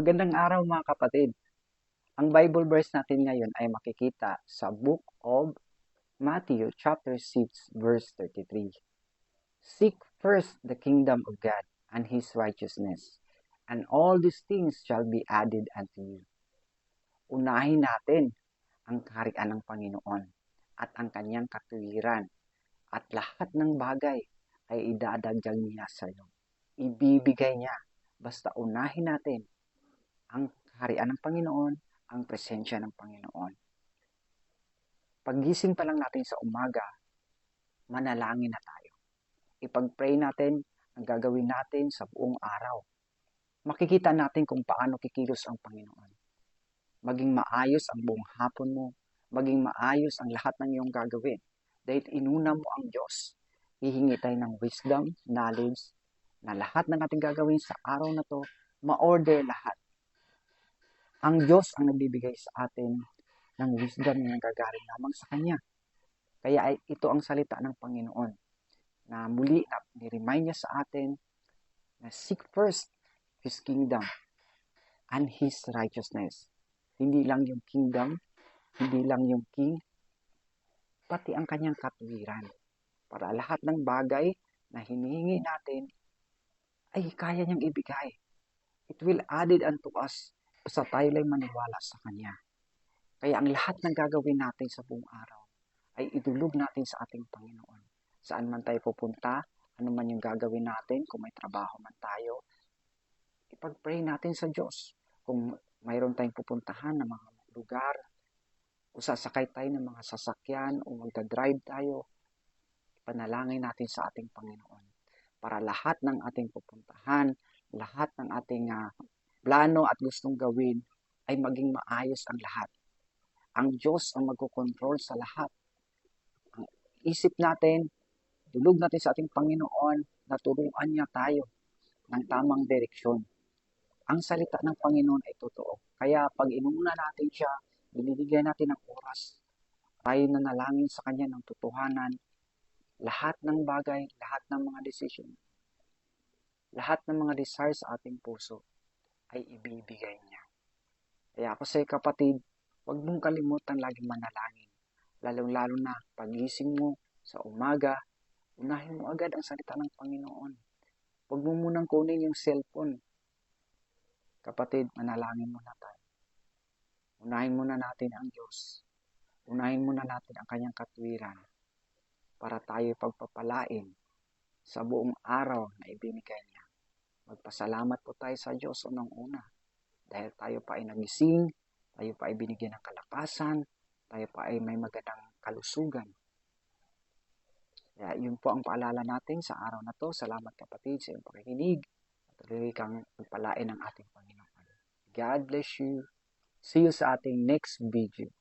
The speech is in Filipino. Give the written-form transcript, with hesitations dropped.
Magandang araw mga kapatid. Ang Bible verse natin ngayon ay makikita sa Book of Matthew chapter 6 verse 33. Seek first the kingdom of God and His righteousness, and all these things shall be added unto you. Unahin natin ang kaharian ng Panginoon at ang kanyang katuwiran, at lahat ng bagay ay idadagdag niya sa iyo. Ibibigay niya. Basta unahin natin ang kaharian ng Panginoon, ang presensya ng Panginoon. Paggising pa lang natin sa umaga, manalangin na tayo. Ipag-pray natin ang gagawin natin sa buong araw. Makikita natin kung paano kikilos ang Panginoon. Maging maayos ang buong hapon mo, maging maayos ang lahat ng iyong gagawin. Dahil inuna mo ang Diyos. Hihingi tayo ng wisdom, knowledge, na lahat ng ating gagawin sa araw na to, ma-order lahat. Ang Diyos ang nagbibigay sa atin ng wisdom na nanggagaling lamang sa Kanya. Kaya ito ang salita ng Panginoon na muli na ni-remind niya sa atin na seek first His kingdom and His righteousness. Hindi lang yung kingdom, hindi lang yung king, pati ang Kanyang katuwiran. Para lahat ng bagay na hinihingi natin ay kaya niyang ibigay. It will added unto us basta tayo lang maniwala sa Kanya. Kaya ang lahat ng gagawin natin sa buong araw ay idulog natin sa ating Panginoon. Saan man tayo pupunta, ano man yung gagawin natin, kung may trabaho man tayo, ipag-pray natin sa Diyos. Kung mayroon tayong pupuntahan ng mga lugar, o sasakay tayo ng mga sasakyan, o magdadrive tayo, ipanalangin natin sa ating Panginoon. Para lahat ng ating pupuntahan, lahat ng ating plano at gustong gawin ay maging maayos ang lahat. Ang Diyos ang magkocontrol sa lahat. Ang isip natin, dulog natin sa ating Panginoon, naturuan niya tayo ng tamang direksyon. Ang salita ng Panginoon ay totoo. Kaya pag inuna natin siya, binibigyan natin ng oras, tayo nanalangin sa Kanya ng totohanan, lahat ng bagay, lahat ng mga desisyon, lahat ng mga desire sa ating puso ay ibibigay niya. Kaya ako sa kapatid, huwag mong kalimutan laging manalangin. Lalong-lalo na pagising mo sa umaga, unahin mo agad ang salita ng Panginoon. Huwag mo munang kunin yung cellphone. Kapatid, manalangin muna tayo. Unahin muna natin ang Diyos. Unahin muna natin ang Kanyang katuwiran para tayo pagpapalain sa buong araw na ibinigay niya. Magpasalamat po tayo sa Diyos unang-una dahil tayo pa ay nagising, tayo pa ay binigyan ng kalakasan, tayo pa ay may magandang kalusugan. Kaya yun po ang paalala natin sa araw na to. Salamat kapatid sa iyong pakikinig at tuloy kang pagpalain ng ating Panginoon. God bless you. See you sa ating next video.